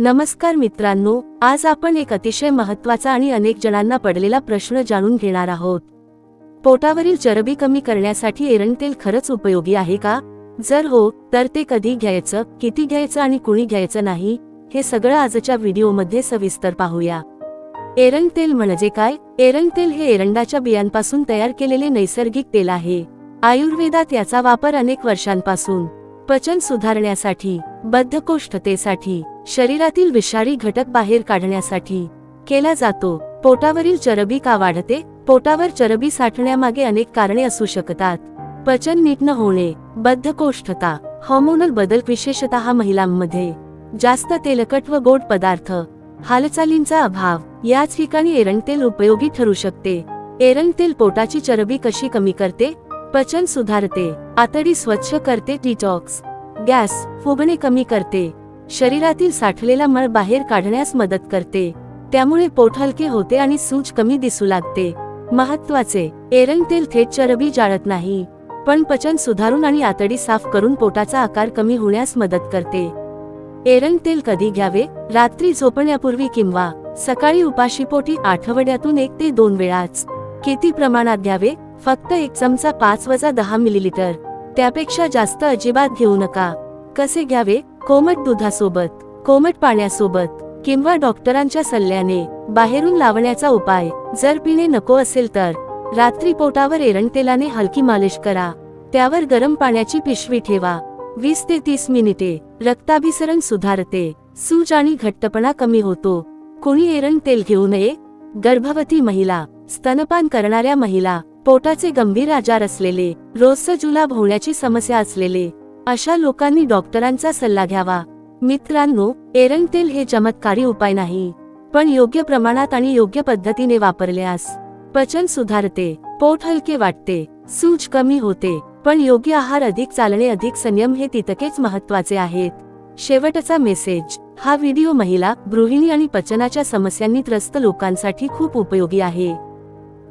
नमस्कार मित्रांनो, आज आपण एक अतिशय महत्त्वाचा आणि अनेक जणांना पडलेला प्रश्न जाणून घेणार आहोत. पोटावरील चरबी कमी करण्यासाठी एरंड खरंच उपयोगी आहे का? जर हो, तर ते कधी घ्यायचं, किती घ्यायचं आणि कुणी घ्यायचं नाही, हे सगळं आजच्या व्हिडिओमध्ये सविस्तर पाहूया. एरंड तेल म्हणजे काय? एरंड तेल हे एरंडाच्या बियांपासून तयार केलेले नैसर्गिक तेल आहे. आयुर्वेदात याचा वापर अनेक वर्षांपासून पचन सुधारण्यासाठी, बद्धकोष्ठतेसाठी, शरीरातील विषारी घटक बाहेर काढण्यासाठी केला जातो. पोटावरील चरबी का वाढते? पोटावर चरबी साठण्यामागे अनेक कारणे असू शकतात. पचन नीट न होणे, बद्धकोष्ठता, हार्मोनल बदल, विशेषतः महिलांमध्ये जास्त तेलकट व गोड पदार्थ, हालचालींचा अभाव, याच ठिकाणी एरंड तेल उपयोगी ठरू शकते. एरंड तेल पोटाची चरबी कशी कमी करते? पचन सुधारते, आतडी स्वच्छ करते, डिटॉक्स, गॅस, फुगणे कमी करते, शरीरातील साठलेला मळ बाहेर काढण्यास मदत करते. त्यामुळे पोट हलके होते आणि सूज कमी दिसू लागते. महत्त्वाचे, एरंड तेल थेट चरबी जाळत नाही, पण पचन सुधारून आणि आतडी साफ करून पोटाचा आकार कमी होण्यास मदत करते. एरंड तेल कधी घ्यावे? रात्री झोपण्यापूर्वी किंवा सकाळी उपाशीपोटी आठवड्यातून 1 ते 2 वेळाच. किती प्रमाणात घ्यावे? फक्त 1 चमचा 5-10 मिलीलिटर, त्यापेक्षा जास्त अजिबात घेऊ नका. कसे घ्यावे? कोमट दुधासोबत, कोमट पाण्यासोबत किंवा डॉक्टरांच्या सल्ल्याने. बाहेरून लावण्याचा उपाय, जर पिणे नको असेल तर रात्री पोटावर एरंड तेलाने हलकी मालिश करा. त्यावर गरम पाण्याची पिशवी ठेवा. 20 ते 30 मिनिटे. रक्ताभिसरण सुधारते, सूज आणि घट्टपणा कमी होतो. कोणी एरंड तेल घेऊ नये? गर्भवती महिला, स्तनपान करणाऱ्या महिला, पोटाचे गंभीर आजार असलेले, रोजचं जुलाब होण्याची समस्या असलेले, अशा लोकांनी डॉक्टरांचा सल्ला घ्यावा. मित्रांनो, एरंड तेल हे चमत्कारी उपाय नाही, पण योग्य प्रमाणात आणि योग्य पद्धतीने वापरल्यास पचन सुधारते, पोट हलके वाटते, सूज कमी होते. पण योग्य आहार, अधिक चालणे, अधिक संयम हे तितकेच महत्त्वाचे आहेत. शेवटचा मेसेज, हा व्हिडिओ महिला, गृहिणी आणि पचनाच्या समस्यांनी त्रस्त लोकांसाठी खूप उपयोगी आहे.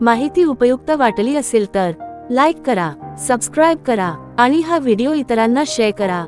माहिती उपयुक्त वाटली असेल तर लाईक करा, सबस्क्राईब करा आणि हा व्हिडिओ इतरांना शेअर करा.